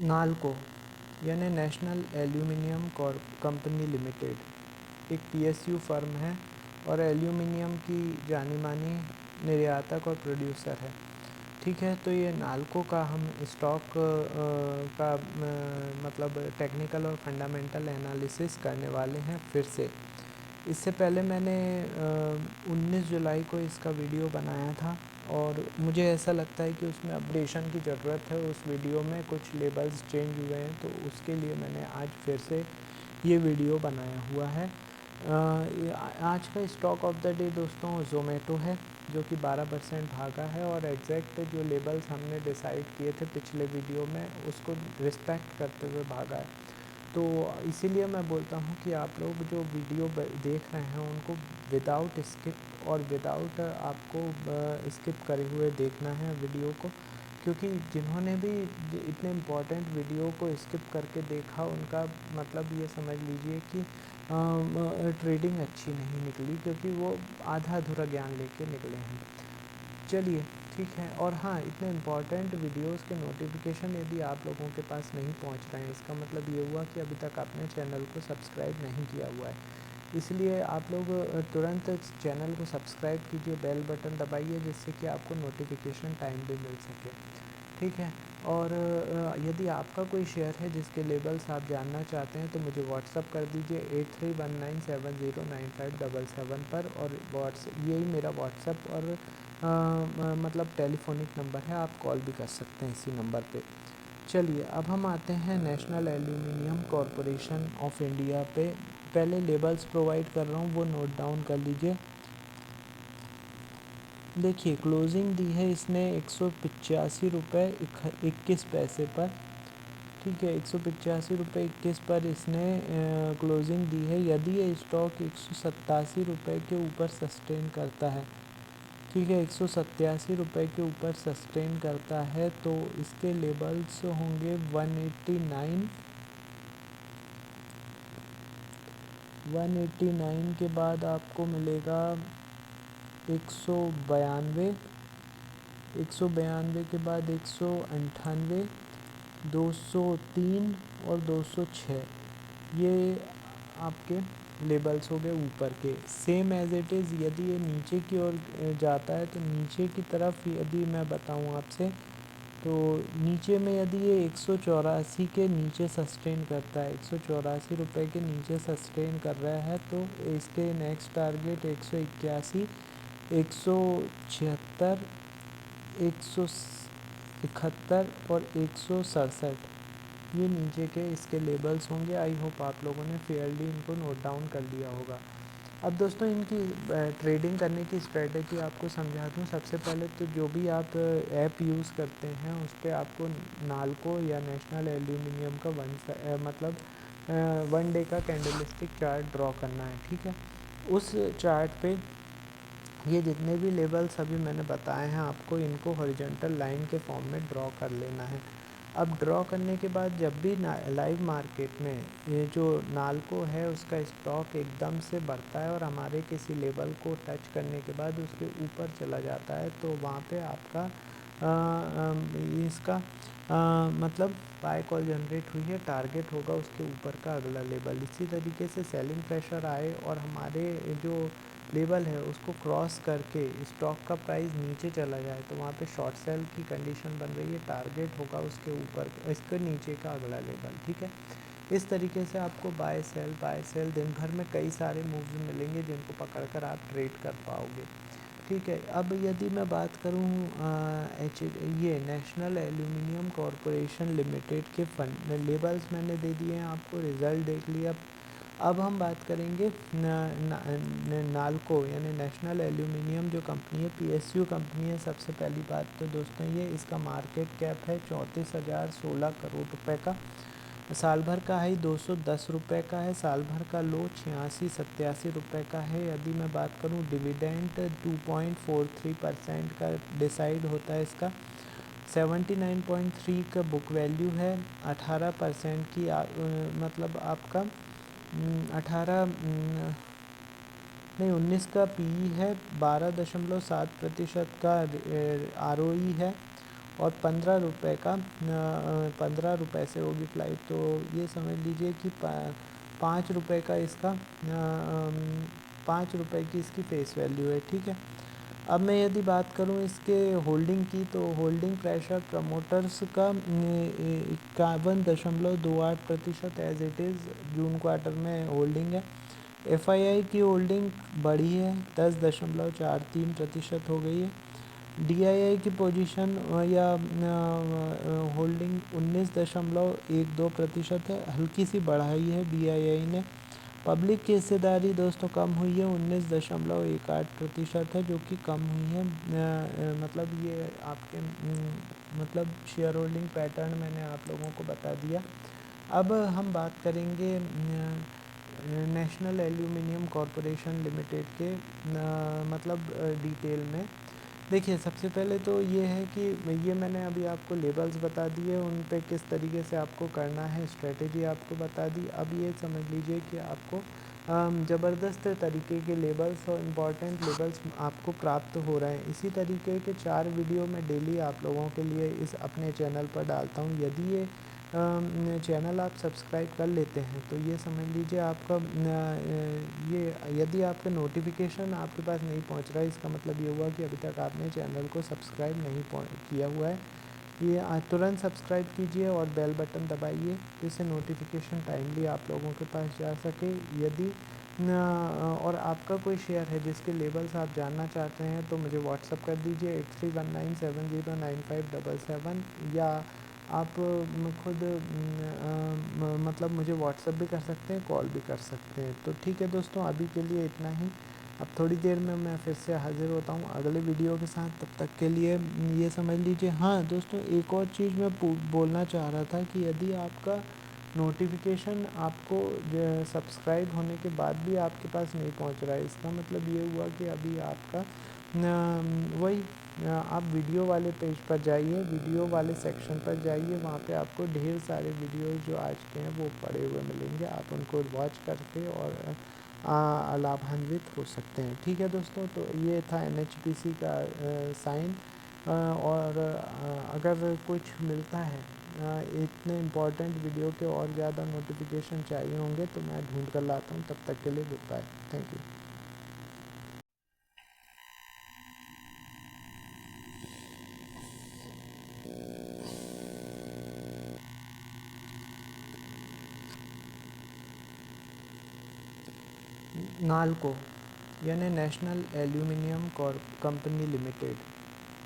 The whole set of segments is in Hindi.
नालको यानी नेशनल एल्यूमिनियम कंपनी लिमिटेड एक पीएसयू फर्म है और एल्यूमिनियम की जानी मानी निर्यातक और प्रोड्यूसर है। ठीक है, तो ये नालको का हम स्टॉक का मतलब टेक्निकल और फंडामेंटल एनालिसिस करने वाले हैं फिर से। इससे पहले मैंने 19 जुलाई को इसका वीडियो बनाया था और मुझे ऐसा लगता है कि उसमें अपडेशन की ज़रूरत है। उस वीडियो में कुछ लेबल्स चेंज हुए हैं, तो उसके लिए मैंने आज फिर से ये वीडियो बनाया हुआ है। आज का स्टॉक ऑफ द डे दोस्तों ज़ोमैटो है, जो कि 12% भागा है और एग्जैक्ट जो लेबल्स हमने डिसाइड किए थे पिछले वीडियो में उसको रिस्पेक्ट करते हुए भागा है। तो इसीलिए मैं बोलता हूँ कि आप लोग जो वीडियो देख रहे हैं उनको विदाउट स्किप और विदाउट आपको स्किप करे हुए देखना है वीडियो को, क्योंकि जिन्होंने भी इतने इम्पोर्टेंट वीडियो को स्किप करके देखा उनका मतलब ये समझ लीजिए कि ट्रेडिंग अच्छी नहीं निकली, क्योंकि वो आधा अधूरा ज्ञान लेके निकले हैं। चलिए ठीक है। और हाँ, इतने इम्पॉर्टेंट वीडियोस के नोटिफिकेशन यदि आप लोगों के पास नहीं पहुंच रहे हैं, इसका मतलब ये हुआ कि अभी तक आपने चैनल को सब्सक्राइब नहीं किया हुआ है। इसलिए आप लोग तुरंत चैनल को सब्सक्राइब कीजिए, बेल बटन दबाइए, जिससे कि आपको नोटिफिकेशन टाइम पे मिल सके। ठीक है। और यदि आपका कोई शेयर है जिसके लेबल्स आप जानना चाहते हैं तो मुझे व्हाट्सअप कर दीजिए 8319709577 पर। और यही मेरा व्हाट्सअप और मतलब टेलीफोनिक नंबर है, आप कॉल भी कर सकते हैं इसी नंबर पे। चलिए अब हम आते हैं national aluminium corporation of India पे। पहले लेबल्स प्रोवाइड कर रहा हूँ, वो नोट डाउन कर लीजिए। देखिए क्लोजिंग दी है इसने 185 रुपये 21 पैसे पर। ठीक है, 185 रुपये 21 पर इसने क्लोजिंग दी है। यदि ये स्टॉक 187 रुपये के ऊपर सस्टेन करता है, ठीक है, 187 रुपये के ऊपर सस्टेन करता है तो इसके लेबल्स होंगे 189 के बाद आपको मिलेगा 192, 192 के बाद 198, 203 और 206, ये आपके लेबल्स हो गए ऊपर के। सेम एज इट इज़ यदि ये नीचे की ओर जाता है तो नीचे की तरफ यदि मैं बताऊं आपसे, तो नीचे में यदि ये 184 के नीचे सस्टेन करता है, 184 रुपये के नीचे सस्टेन कर रहा है, तो इसके नेक्स्ट टारगेट 181, 176, 171 और 167, ये नीचे के इसके लेबल्स होंगे। आई होप आप लोगों ने फेयरली इनको नोट डाउन कर लिया होगा। अब दोस्तों इनकी ट्रेडिंग करने की स्ट्रेटजी आपको समझा दूं। सबसे पहले तो जो भी आप ऐप यूज़ करते हैं उस पर आपको नालको या नेशनल एल्यूमिनियम का मतलब 1 डे का कैंडलस्टिक चार्ट ड्रॉ करना है। ठीक है, उस चार्ट पे ये जितने भी लेवल्स अभी मैंने बताए हैं आपको, इनको हॉरिजॉन्टल लाइन के फॉर्म में ड्रॉ कर लेना है। अब ड्रॉ करने के बाद जब भी लाइव मार्केट में ये जो नालको है उसका स्टॉक एकदम से बढ़ता है और हमारे किसी लेवल को टच करने के बाद उसके ऊपर चला जाता है, तो वहाँ पे आपका इसका मतलब बाय कॉल जनरेट हुई है, टारगेट होगा उसके ऊपर का अगला लेवल। इसी तरीके से सेलिंग प्रेशर आए और हमारे जो लेवल है उसको क्रॉस करके स्टॉक का प्राइस नीचे चला जाए, तो वहाँ पे शॉर्ट सेल की कंडीशन बन रही है, टारगेट होगा उसके ऊपर, इसके नीचे का अगला लेवल। ठीक है, इस तरीके से आपको बाय सेल दिन भर में कई सारे मूव्स मिलेंगे जिनको पकड़कर आप ट्रेड कर पाओगे। ठीक है, अब यदि मैं बात करूँ ये नेशनल एल्यूमिनियम कॉरपोरेशन लिमिटेड के फंड लेबल्स मैंने दे दिए हैं आपको, रिज़ल्ट देख लिया। अब हम बात करेंगे नालको यानी नेशनल एल्यूमिनियम जो कंपनी है, पीएसयू कंपनी है। सबसे पहली बात तो दोस्तों ये इसका मार्केट कैप है 34,016 करोड़ रुपए का। साल भर का हाई 210 रुपये का है, साल भर का लो 86-87 रुपये का है। यदि मैं बात करूं डिविडेंड 2.43% का डिसाइड होता है इसका। 79.3 का बुक वैल्यू है, 18% की मतलब आपका 18 नहीं 19 का पीई है, 12.7% का आरओई है और 15 रुपये का 15 रुपये से होगी फ़्लाइट। तो ये समझ लीजिए कि 5 रुपये का इसका 5 रुपये की इसकी फ़ेस वैल्यू है, ठीक है। अब मैं यदि बात करूं इसके होल्डिंग की, तो होल्डिंग प्रेशर प्रमोटर्स का 51.28% as it is June quarter में होल्डिंग है। एफआईआई की होल्डिंग बढ़ी है, 10.43% हो गई है। डीआईआई की पोजीशन या होल्डिंग 19.12% है, हल्की सी बढ़ाई है डीआईआई ने। पब्लिक की हिस्सेदारी दोस्तों कम हुई है, 19.18% है, जो कि कम हुई है। मतलब ये आपके मतलब शेयर होल्डिंग पैटर्न मैंने आप लोगों को बता दिया। अब हम बात करेंगे नेशनल एल्यूमिनियम कॉरपोरेशन लिमिटेड के मतलब डिटेल में। देखिए, सबसे पहले तो ये है कि ये मैंने अभी आपको लेबल्स बता दिए, उन पे किस तरीके से आपको करना है, स्ट्रेटेजी आपको बता दी। अब ये समझ लीजिए कि आपको ज़बरदस्त तरीके के लेबल्स और इम्पॉर्टेंट लेबल्स आपको प्राप्त हो रहे हैं। इसी तरीके के 4 वीडियो मैं डेली आप लोगों के लिए इस अपने चैनल पर डालता हूँ। यदि ये चैनल आप सब्सक्राइब कर लेते हैं तो ये समझ लीजिए आपका ये यदि आपका नोटिफिकेशन आपके पास नहीं पहुंच रहा है, इसका मतलब ये हुआ कि अभी तक आपने चैनल को सब्सक्राइब नहीं किया हुआ है। ये तुरंत सब्सक्राइब कीजिए और बेल बटन दबाइए, जिससे नोटिफिकेशन टाइमली आप लोगों के पास जा सके। यदि और आपका कोई शेयर है जिसके लेबल्स आप जानना चाहते हैं तो मुझे व्हाट्सअप कर दीजिए 8319709577, या आप खुद मतलब मुझे व्हाट्सअप भी कर सकते हैं, कॉल भी कर सकते हैं। तो ठीक है दोस्तों, अभी के लिए इतना ही। अब थोड़ी देर में मैं फिर से हाज़िर होता हूँ अगले वीडियो के साथ। तब तक के लिए ये समझ लीजिए। हाँ दोस्तों, एक और चीज़ मैं बोलना चाह रहा था कि यदि आपका नोटिफिकेशन आपको सब्सक्राइब होने के बाद भी आपके पास नहीं पहुंच रहा है, इसका मतलब ये हुआ कि अभी आपका वही आप वीडियो वाले पेज पर जाइए, वीडियो वाले सेक्शन पर जाइए, वहाँ पे आपको ढेर सारे वीडियोज़ जो आज के हैं वो पड़े हुए मिलेंगे। आप उनको वॉच करके और लाभान्वित हो सकते हैं। ठीक है दोस्तों, तो ये था NHPC का साइन। और अगर कुछ मिलता है इतने इम्पोर्टेंट वीडियो के और ज़्यादा नोटिफिकेशन चाहिए होंगे तो मैं ढूंढ कर लाता हूँ। तब तक के लिए good bye, thank you. NALCO यानी नेशनल एल्यूमिनियम कंपनी लिमिटेड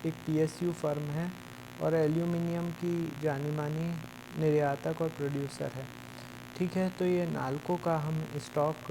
एक PSU फर्म है और एल्यूमिनियम की जानी मानी निर्यातक और प्रोड्यूसर है। ठीक है, तो ये नाल्को का हम स्टॉक